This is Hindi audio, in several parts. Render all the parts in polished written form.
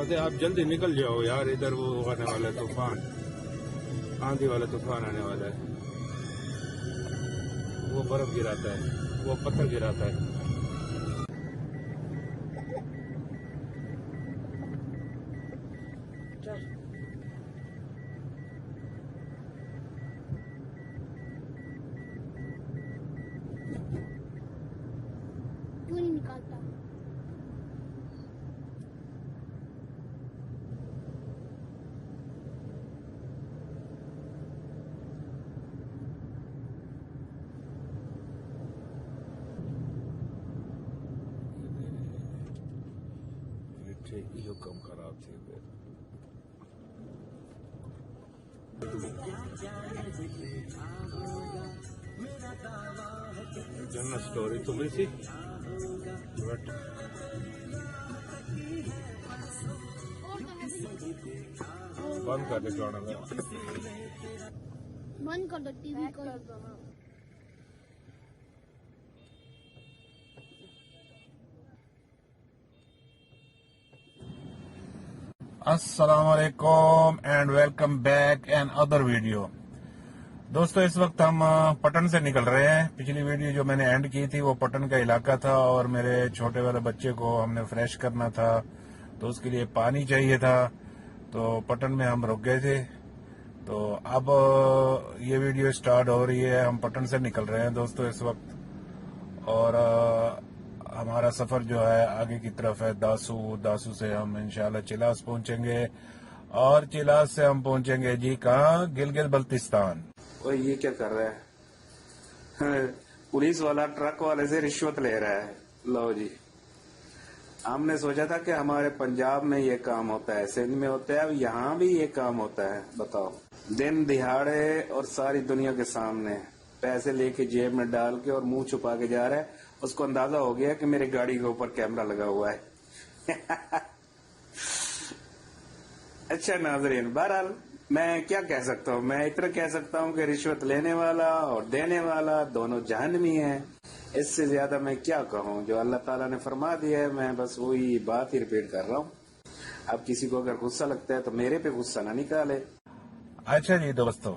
अरे आप जल्दी निकल जाओ यार, इधर वो आने वाला है तूफान, आंधी वाला तूफान आने वाला है। वो बर्फ गिराता है, वो पत्थर गिराता है। क्यों नहीं निकालता? यो कम खराब थी जनरल स्टोरी थोड़ी सी बट बंद कर दे गाना, बंद कर दो टीवी को। अस्सलामुअलैकुम and welcome back another वीडियो। दोस्तों इस वक्त हम पटन से निकल रहे हैं। पिछली वीडियो जो मैंने एंड की थी वो पटन का इलाका था और मेरे छोटे वाले बच्चे को हमने फ्रेश करना था, तो उसके लिए पानी चाहिए था। तो पटन में हम रुक गए थे। तो अब ये वीडियो स्टार्ट हो रही है। हम पटन से निकल रहे हैं दोस्तों इस वक्त, और हमारा सफर जो है आगे की तरफ है दासू से हम इंशाल्लाह चिलास पहुंचेंगे, और चिलास से हम पहुंचेंगे जी कहाँ, गिलगित बल्तिस्तान। और ये क्या कर रहा है? पुलिस वाला ट्रक वाले से रिश्वत ले रहा है। लो जी, हमने सोचा था कि हमारे पंजाब में ये काम होता है, सिंध में होता है, अब यहाँ भी ये काम होता है। बताओ, दिन दिहाड़े और सारी दुनिया के सामने पैसे लेके जेब में डाल के और मुंह छुपा के जा रहा है। उसको अंदाजा हो गया कि मेरी गाड़ी के ऊपर कैमरा लगा हुआ है। अच्छा नाजरीन, बहरहाल मैं क्या कह सकता हूँ, मैं इतना कह सकता हूँ कि रिश्वत लेने वाला और देने वाला दोनों जहन्नमी है। इससे ज्यादा मैं क्या कहूँ, जो अल्लाह ताला ने फरमा दिया है मैं बस वही बात ही रिपीट कर रहा हूँ। अब किसी को अगर गुस्सा लगता है तो मेरे पे गुस्सा ना निकाले। अच्छा जी दोस्तों,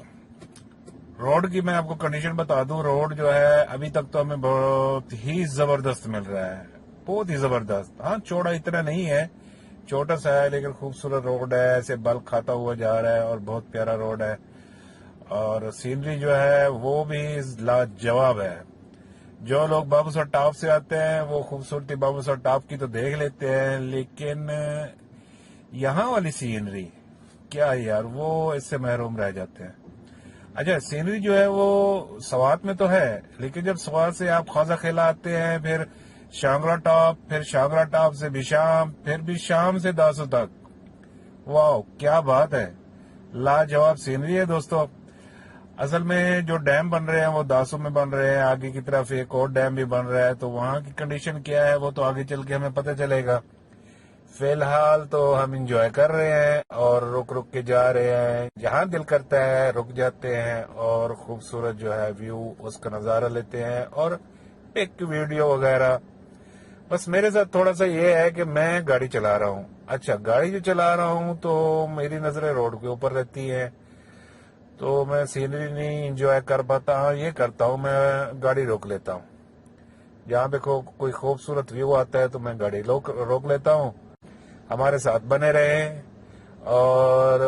रोड की मैं आपको कंडीशन बता दूं। रोड जो है अभी तक तो हमें बहुत ही जबरदस्त मिल रहा है, बहुत ही जबरदस्त। हाँ, चौड़ा इतना नहीं है, छोटा सा है, लेकिन खूबसूरत रोड है, ऐसे बल खाता हुआ जा रहा है और बहुत प्यारा रोड है। और सीनरी जो है वो भी लाजवाब है। जो लोग बाबूसर टॉप से आते हैं वो खूबसूरती बाबूसर टॉप की तो देख लेते हैं, लेकिन यहाँ वाली सीनरी क्या यार, वो इससे महरूम रह जाते हैं। अच्छा, सीनरी जो है वो सवात में तो है, लेकिन जब सवात से आप ख्वाजा खेला आते हैं, फिर शांगरा टॉप, फिर शांगरा टॉप से बिशाम, फिर भी शाम से दासू तक, वाह क्या बात है, लाजवाब सीनरी है दोस्तों। असल में जो डैम बन रहे हैं वो दासू में बन रहे हैं, आगे की तरफ एक और डैम भी बन रहा है, तो वहाँ की कंडीशन क्या है वो तो आगे चल के हमें पता चलेगा। फिलहाल तो हम इंजॉय कर रहे हैं और रुक रुक के जा रहे हैं, जहाँ दिल करता है रुक जाते हैं और खूबसूरत जो है व्यू उसका नजारा लेते हैं और पिक वीडियो वगैरह। बस मेरे साथ थोड़ा सा ये है कि मैं गाड़ी चला रहा हूँ। अच्छा, गाड़ी जो चला रहा हूँ तो मेरी नजरें रोड के ऊपर रहती हैं, तो मैं सीनरी नहीं इंजॉय कर पाता। ये करता हूँ, मैं गाड़ी रोक लेता हूँ। जहाँ पे कोई खूबसूरत व्यू आता है तो मैं गाड़ी रोक लेता हूँ। हमारे साथ बने रहें और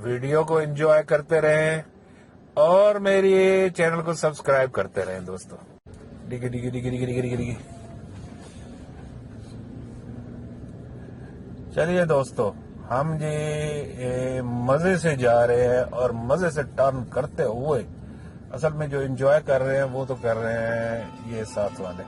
वीडियो को एंजॉय करते रहें और मेरे चैनल को सब्सक्राइब करते रहें दोस्तों। डिगी डिगी डिगी डिगी डिगी डिगी डिगी। चलिए दोस्तों, हम जी मजे से जा रहे हैं और मजे से टर्न करते हुए असल में जो एंजॉय कर रहे हैं वो तो कर रहे हैं ये साथ वाले।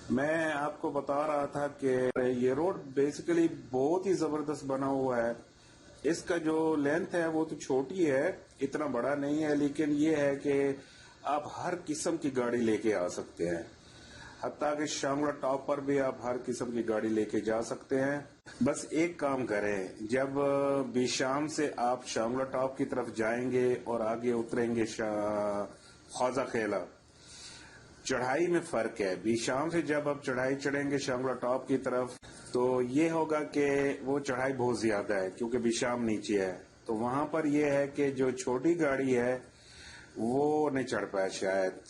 मैं आपको बता रहा था कि ये रोड बेसिकली बहुत ही जबरदस्त बना हुआ है। इसका जो लेंथ है वो तो छोटी है, इतना बड़ा नहीं है, लेकिन ये है कि आप हर किस्म की गाड़ी लेके आ सकते हैं। हत्ता कि शामला टॉप पर भी आप हर किस्म की गाड़ी लेके जा सकते हैं। बस एक काम करें, जब बिशाम से आप शामला टॉप की तरफ जाएंगे और आगे उतरेंगे ख्वाजा खेला, चढ़ाई में फर्क है। बिशाम से जब आप चढ़ाई चढ़ेंगे शामला टॉप की तरफ तो ये होगा कि वो चढ़ाई बहुत ज्यादा है क्योंकि बिशाम नीचे है। तो वहां पर ये है कि जो छोटी गाड़ी है वो नहीं चढ़ पाया शायद,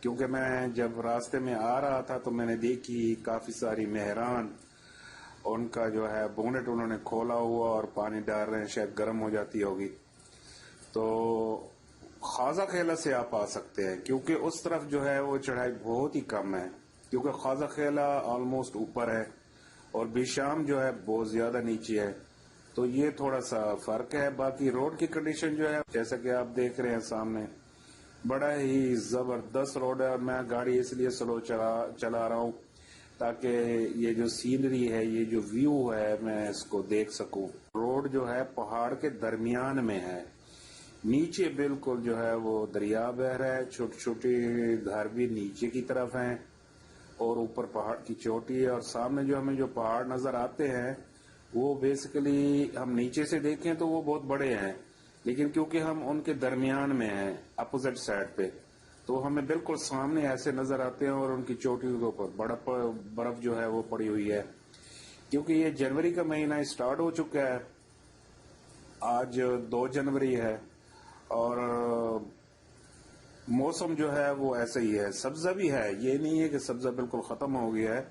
क्योंकि मैं जब रास्ते में आ रहा था तो मैंने देखी काफी सारी मेहरान, उनका जो है बोनेट उन्होंने खोला हुआ और पानी डाल रहे हैं, शायद गर्म हो जाती होगी। तो ख्वाजा खेला से आप आ सकते हैं क्योंकि उस तरफ जो है वो चढ़ाई बहुत ही कम है, क्योंकि ख्वाजा खेला ऑलमोस्ट ऊपर है और बिशाम जो है बहुत ज्यादा नीचे है। तो ये थोड़ा सा फर्क है। बाकी रोड की कंडीशन जो है जैसा कि आप देख रहे हैं सामने, बड़ा ही जबरदस्त रोड है और मैं गाड़ी इसलिए स्लो चला रहा हूँ ताकि ये जो सीनरी है, ये जो व्यू है, मैं इसको देख सकूं। रोड जो है पहाड़ के दरमियान में है, नीचे बिल्कुल जो है वो दरिया बह रहा है, छोटी छोटी घर भी नीचे की तरफ हैं और ऊपर पहाड़ की चोटी है। और सामने जो हमें जो पहाड़ नजर आते हैं वो बेसिकली हम नीचे से देखें तो वो बहुत बड़े हैं, लेकिन क्योंकि हम उनके दरमियान में हैं अपोजिट साइड पे, तो हमें बिल्कुल सामने ऐसे नजर आते हैं और उनकी चोटियों के ऊपर बर्फ जो है वो पड़ी हुई है। क्योंकि ये जनवरी का महीना स्टार्ट हो चुका है, आज 2 जनवरी है और मौसम जो है वो ऐसा ही है। सब्जा भी है, ये नहीं है कि सब्जा बिल्कुल खत्म हो गया है,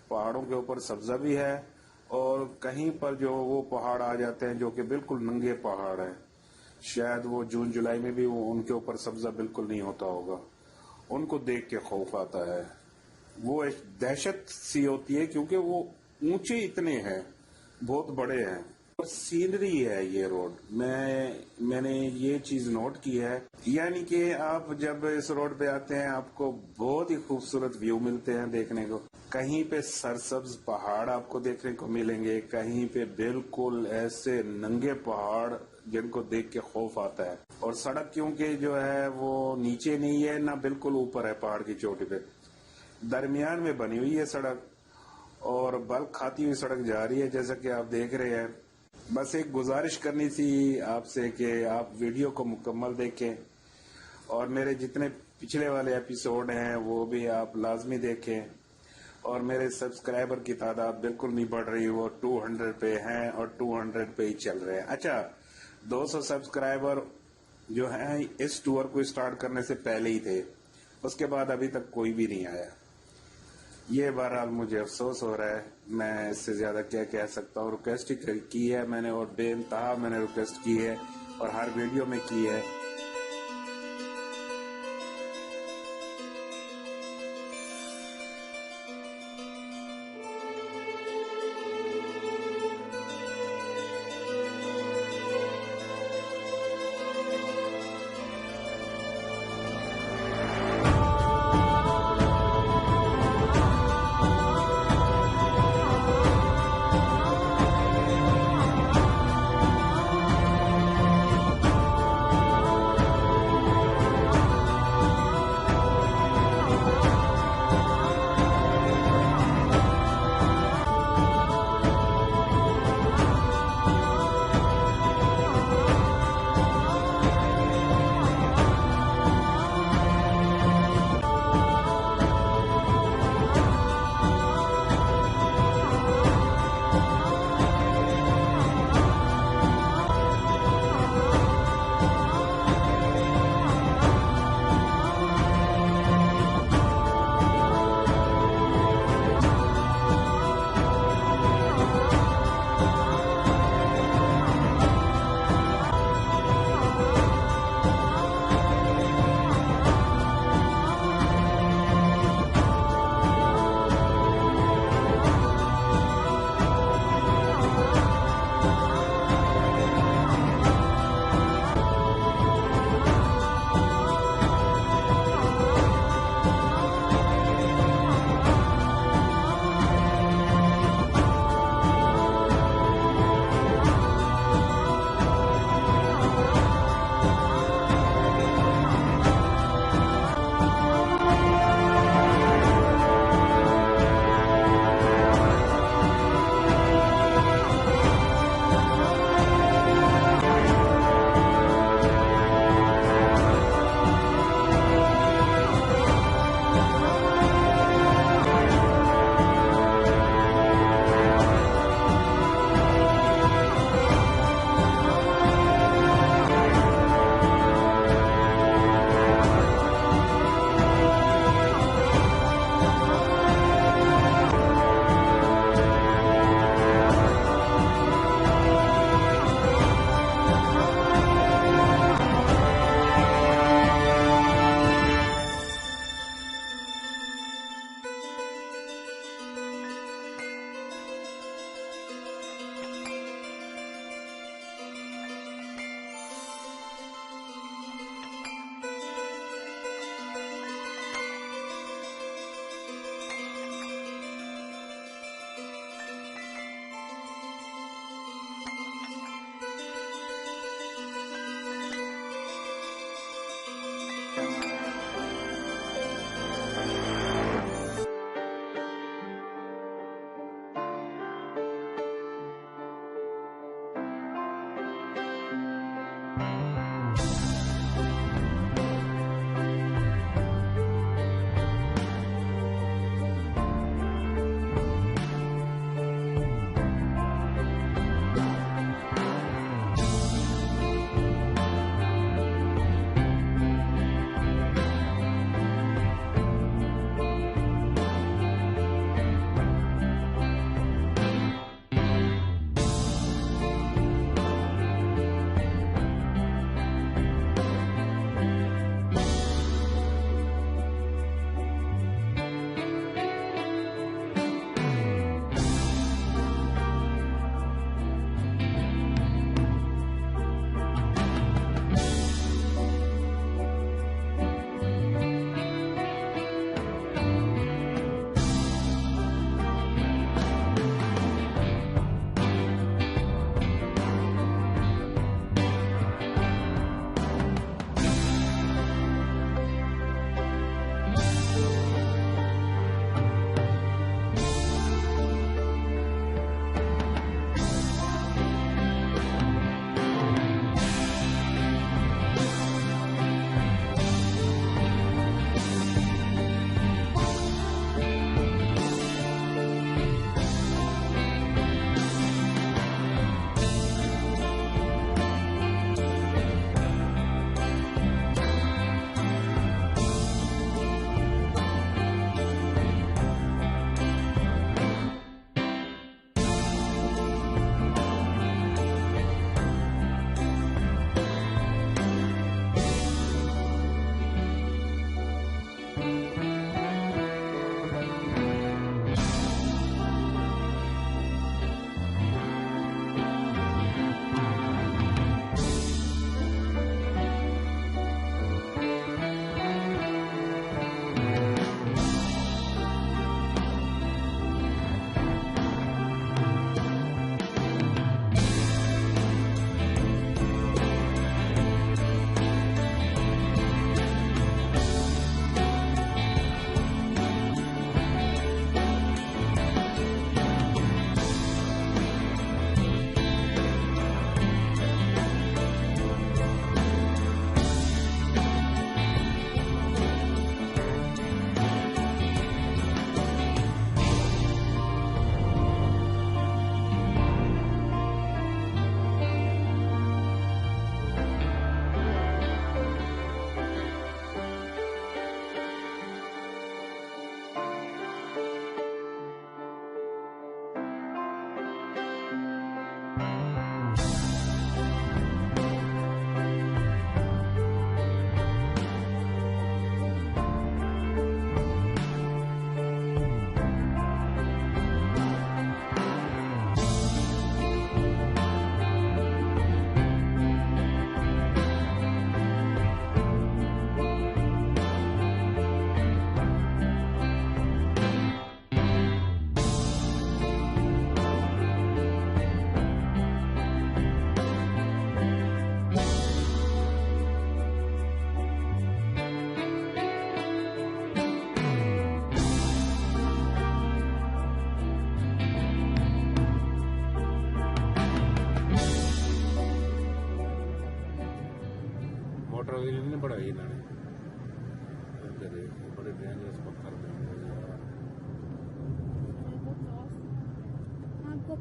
पहाड़ों के ऊपर सब्जा भी है और कहीं पर जो वो पहाड़ आ जाते हैं जो कि बिल्कुल नंगे पहाड़ हैं, शायद वो जून जुलाई में भी वो उनके ऊपर सब्जा बिल्कुल नहीं होता होगा। उनको देख के खौफ आता है, वो एक दहशत सी होती है क्योंकि वो ऊंचे इतने हैं, बहुत बड़े हैं और सीनरी है ये रोड। मैंने ये चीज नोट की है, यानी कि आप जब इस रोड पे आते हैं आपको बहुत ही खूबसूरत व्यू मिलते हैं देखने को। कहीं पे सरसब्ज पहाड़ आपको देखने को मिलेंगे, कहीं पे बिल्कुल ऐसे नंगे पहाड़ जिनको देख के खौफ आता है। और सड़क क्योंकि जो है वो नीचे नहीं है ना बिल्कुल ऊपर है, पहाड़ की चोटी पे दरमियान में बनी हुई है सड़क और बल खाती हुई सड़क जा रही है जैसा कि आप देख रहे हैं। बस एक गुजारिश करनी थी आपसे कि आप वीडियो को मुकम्मल देखें और मेरे जितने पिछले वाले एपिसोड हैं वो भी आप लाजमी देखें। और मेरे सब्सक्राइबर की तादाद बिल्कुल नहीं बढ़ रही, वो 200 पे हैं और 200 पे ही चल रहे हैं। अच्छा, 200 सब्सक्राइबर जो हैं इस टूर को स्टार्ट करने से पहले ही थे, उसके बाद अभी तक कोई भी नहीं आया। ये बहरहाल मुझे अफसोस हो रहा है, मैं इससे ज्यादा क्या कह सकता हूँ। रिक्वेस्ट ही की है मैंने और बेइंतहा मैंने रिक्वेस्ट की है और हर वीडियो में की है।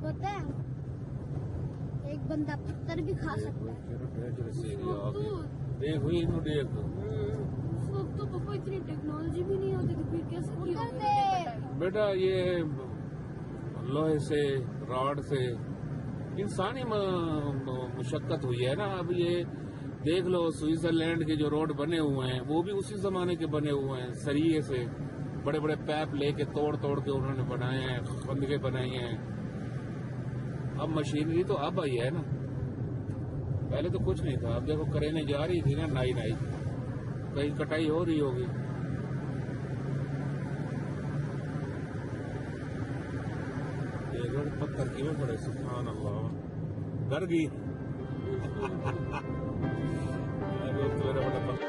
पता है एक बंदा पत्थर भी खा सकता है। देख हुई इन्हों देख उस वक्त तो पापा इतनी टेक्नोलॉजी भी नहीं आती थी, फिर कैसे किया उधर होगा? से बेटा ये लोहे से रॉड से इंसानी मुशक्कत हुई है ना। अब ये देख लो स्विट्जरलैंड के जो रोड बने हुए हैं वो भी उसी जमाने के बने हुए हैं, सरिये से बड़े बड़े पैप लेके तोड़ तोड़ के उन्होंने बनाए हैं, बंदगे बनाए हैं। अब मशीनरी तो अब आई है ना, पहले तो कुछ नहीं था। अब देखो करेने जा रही थी ना नाई नाई, कहीं कटाई हो रही होगी। पत्थर की में पड़े, सुभान अल्लाह, डर गई। मेरा बड़ा पत्थर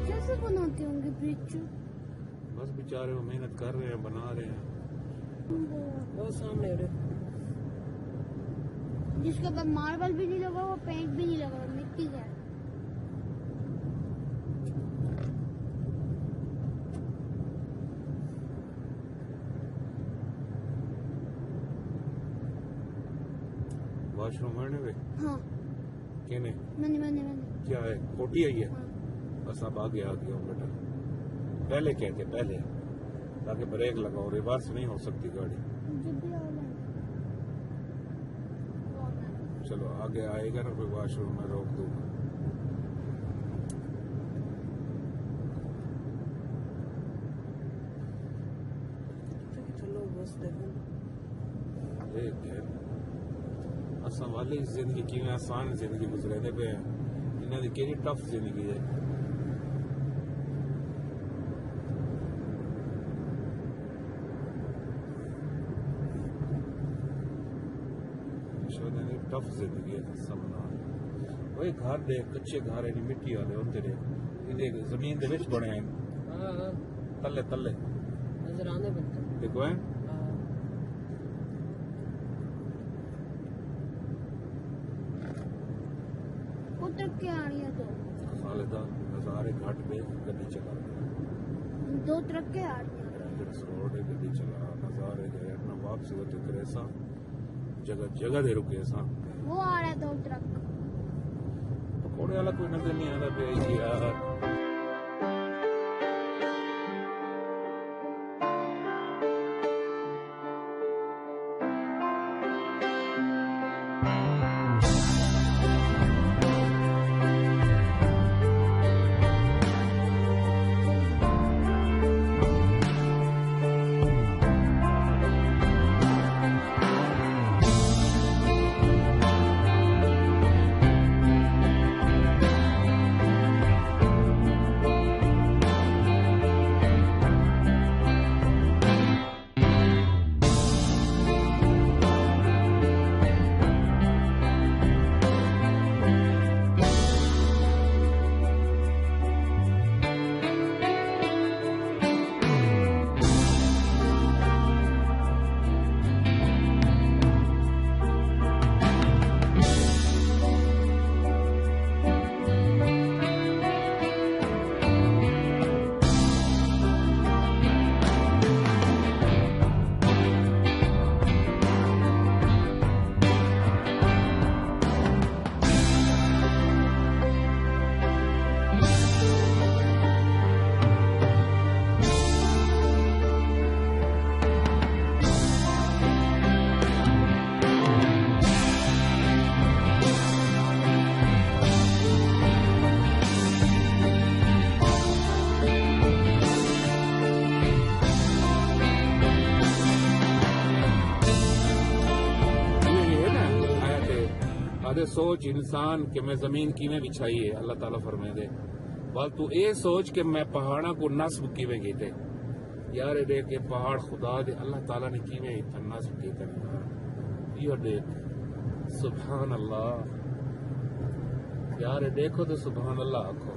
कैसे बनाते होंगे ब्रिज? बस बेचारे वो मेहनत कर रहे हैं, बना रहे हैं। वो सामने रे। जिसके ऊपर मार्बल भी नहीं लगा, वो पेंट भी नहीं लगा, मिट्टी का है। वॉशरूम है वे हाँ कहने मैंने क्या है, खोटी आई है। हाँ। बस अब आगे आ गया हूँ बेटा, पहले कहते पहले, ताकि ब्रेक लगाओ, रिवर्स नहीं हो सकती गाड़ी। जब भी आ जाए। चलो आगे आएगा ना कोई वॉशरूम में रोक दूंगा। चलो बस देखो असा वाली जिंदगी की आसान जिंदगी गुजरे पे इन्हों की केड़ी टफ जिंदगी है। टफ जिंदगी है समझना। वही घर दे कच्चे घर है, मिट्टी वाले होंगे देख, जमीन दे विच बने हैं तले तले नजर आने बनते देखो है। उतर के आ रही है तो खालिदा नजारे घाट पे गड्डी चला दो ट्रक के आ रही है। ग्रैंडर्स रोड है, गड्डी चला नजारे गए अपना वापसी होते करे सा जगह जगह दे रुके सा। वो आ रहा है दो ट्रक। पकौड़े वाला कोई नजर नहीं आ रहा पे यार। आदे सोच इंसान कि मैं जमीन किवें बिछाई है, अल्लाह ताला फरमाए दे बल तू ये सोच कि मैं पहाड़ा को नस्ब किवें कीते यार। ये देख के पहाड़ खुदा दे अल्लाह ताला ने किवें इतना नस्ब कीते यार। ये देख सुभान अल्लाह यार, ये देखो तो सुभान अल्लाह आखो।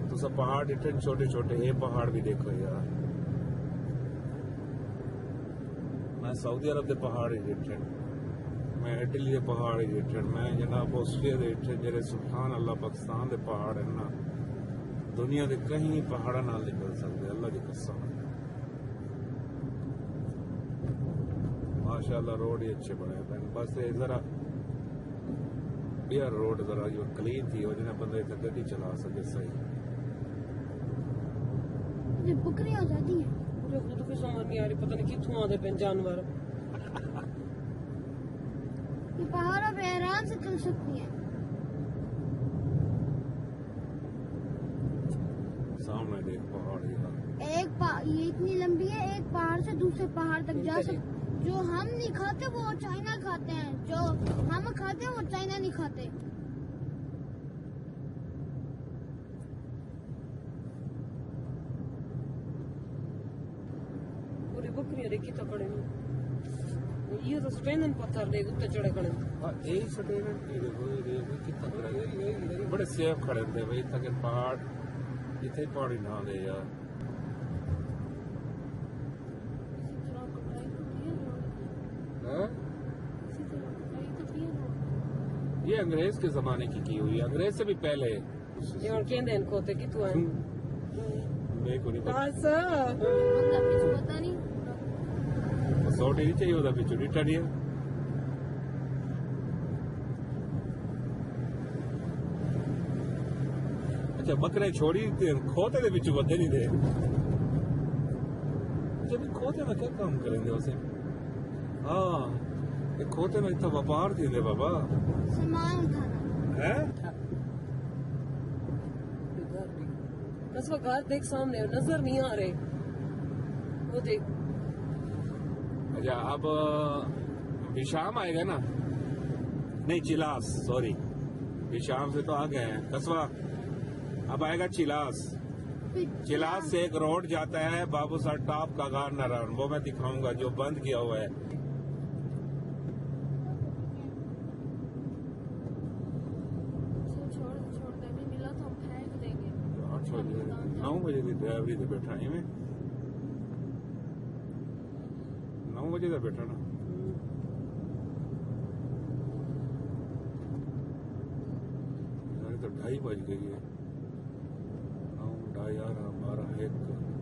तो सब पहाड़ इतने छोटे छोटे, ये पहाड़ भी देखो यार। मैं सऊदी अरब के पहाड़ ही डिठे, मैं इटली के पहाड़ ही डिठे, मैं जनाब ऑस्ट्रेलिया के डिठे, जेरे सुभान अल्लाह पाकिस्तान के पहाड़ है ना, दुनिया के कहीं पहाड़ा ना निकल सकते, अल्लाह की कसम। माशाल्लाह रोड ही अच्छे बने पे, बस ये जरा यार रोड जरा जो क्लीन थी वो जिन्हें बंदे इतना गड्डी चला सके सही। ये बकरियां हो जाती हैं। मुझे खुद को समझ नहीं आ रही, पता नहीं कितों आते पे जानवर। ये पहाड़ों पे आराम से चल सकती हैं। सामने देख पहाड़ ये इतनी लंबी है, एक पहाड़ से दूसरे पहाड़ तक जा सकते। जो हम नहीं खाते वो चाइना खाते हैं, जो हम खाते हैं वो चाइना नहीं खाते। पूरी बकरियां देखी तो पड़े ये तो स्ट्रेन पत्थर ले उत्ते चढ़े खड़े। यही सटेन कितना खड़े बड़े सेफ खड़े थे भाई तक पहाड़ इतने पहाड़ी ना दे यार। हाँ? ये अंग्रेज के जमाने की हुई, अंग्रेज से भी पहले। ये और कहते हैं इनको ते कितों है मेरे को नहीं पता, पता नहीं। सोटी नहीं चाहिए होता पिछू डिटा नहीं है। अच्छा बकरे छोड़ी खोते दे पिछू बदे नहीं दे। जब खोते में क्या काम करेंगे वैसे? हाँ ये खोते में इतना व्यापार थी दे बाबा, सामान उठाना है बस वो घर देख सामने नजर नहीं आ रहे वो देख। अच्छा अब विशाम आएगा ना, नहीं चिलास, सॉरी विशाम से तो आ गए हैं कस्बा, अब आएगा चिलास। चिलास से एक रोड जाता है बाबू सर टॉप का गार्नर, वो मैं दिखाऊंगा जो बंद किया हुआ है। छोड़ दे, नहीं मिला तो हम फेंक देंगे। 9 बजे की ड्राइवरी से बैठा ही मैं, 9 बजे से बैठा ना। अरे तो 2:30 बज गई है, 9, 10, 11, 12, 1,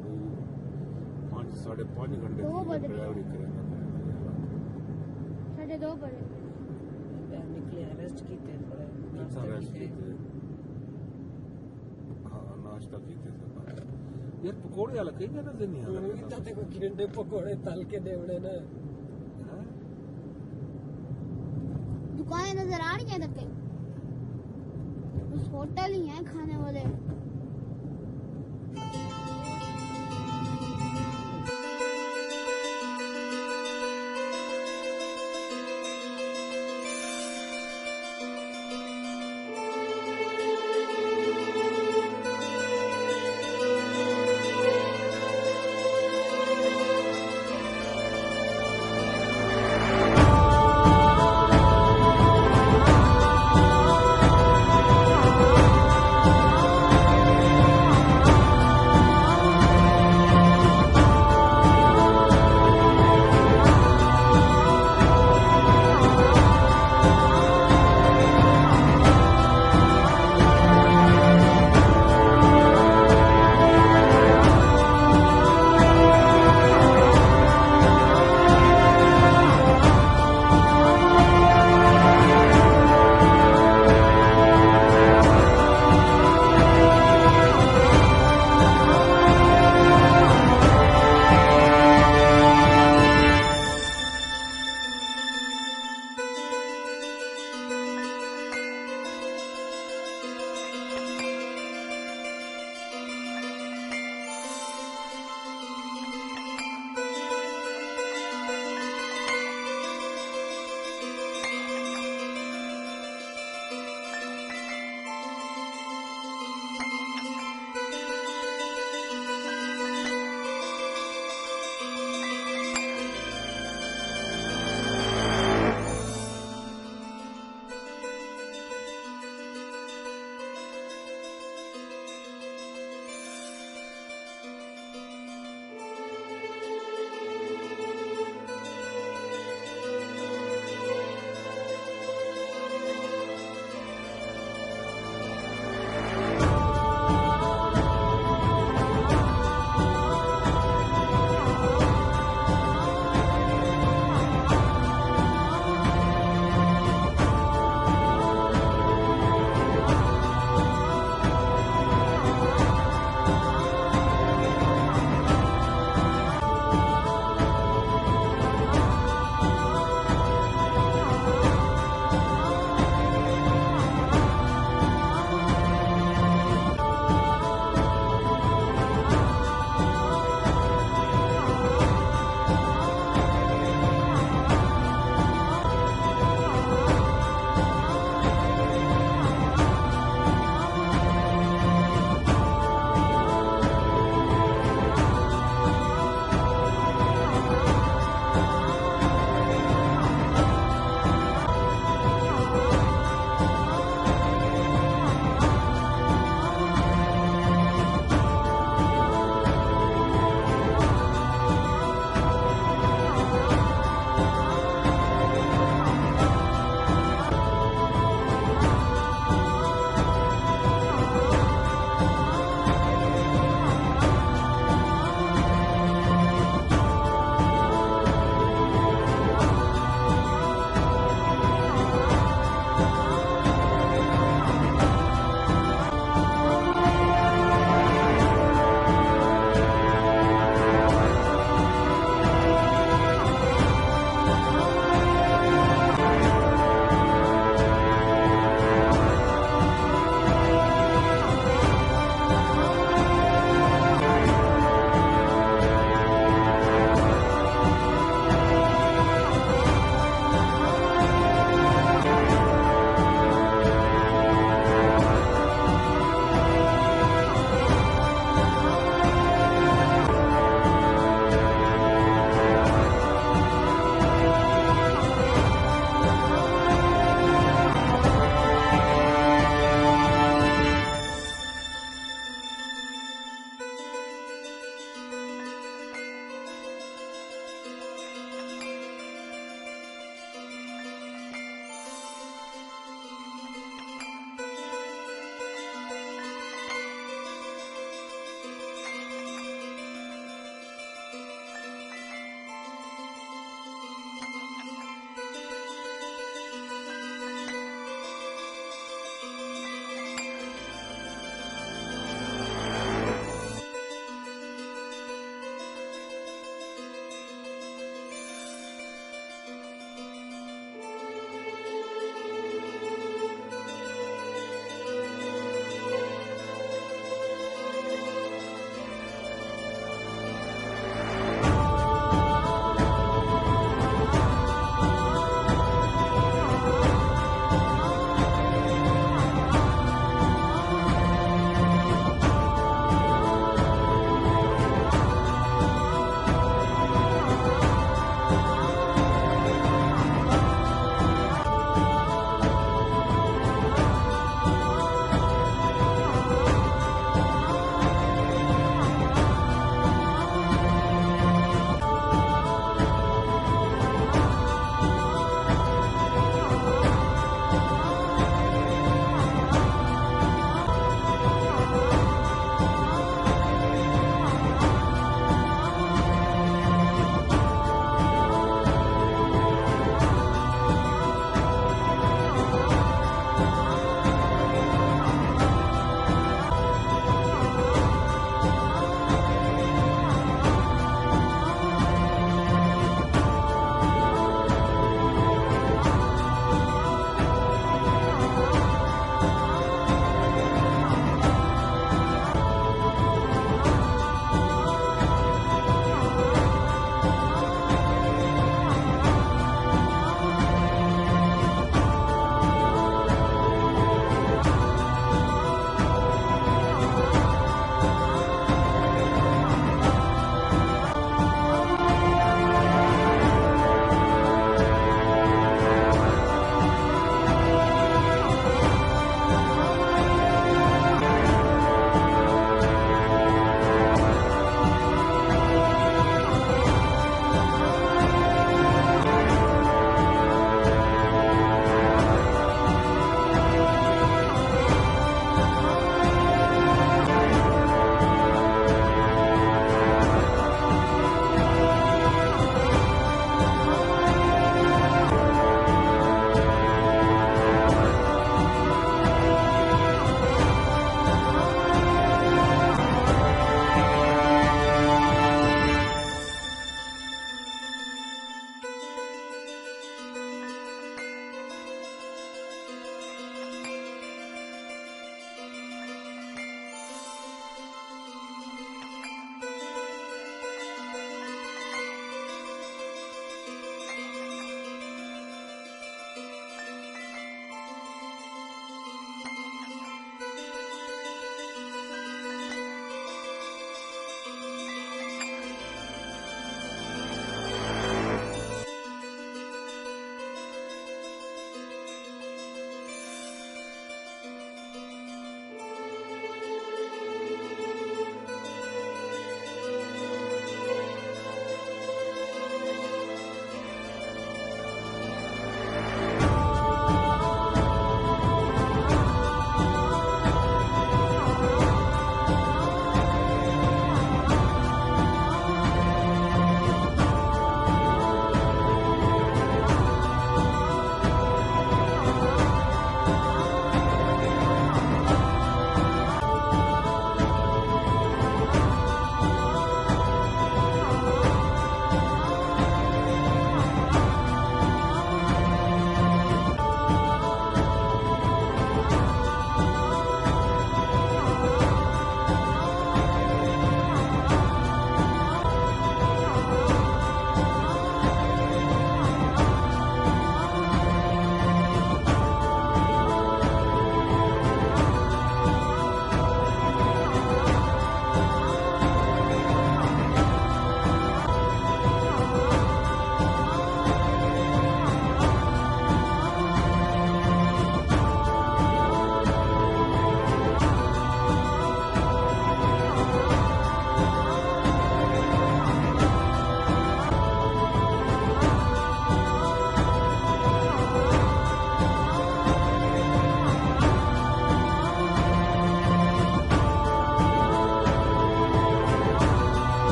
2, 5, 5.5 घंटे 2 बज गए। ड्राइवरी करेंगे। 2:30 बजे। निकले रेस्ट कीते थोड़ा अच्छा रेस्ट कीते, हाँ नाश्ता कीते थे यार। पकौड़े वाला कहीं ना नजर नहीं आ रहा। देखो किरंडे पकोड़े तल के देवड़े ना, दुकानें नजर आ रही हैं तक कहीं, उस होटल ही हैं खाने वाले।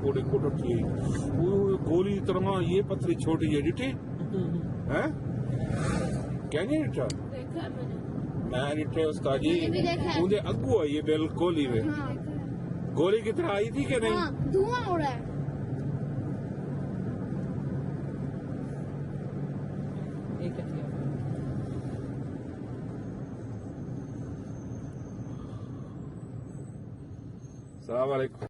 कोड़े कोट थी गोली इतना ये पथरी छोटी है डिठे हैं क्या नहीं डिठा देखा है मैंने। मैं डिठे उस्ताद जी मैंने भी देखा है। मुझे अगू आई है बिल्कुल ही वे हाँ गोली की तरह आई थी कि नहीं हाँ धुआं हो रहा है। एक है सलाम वालेकुम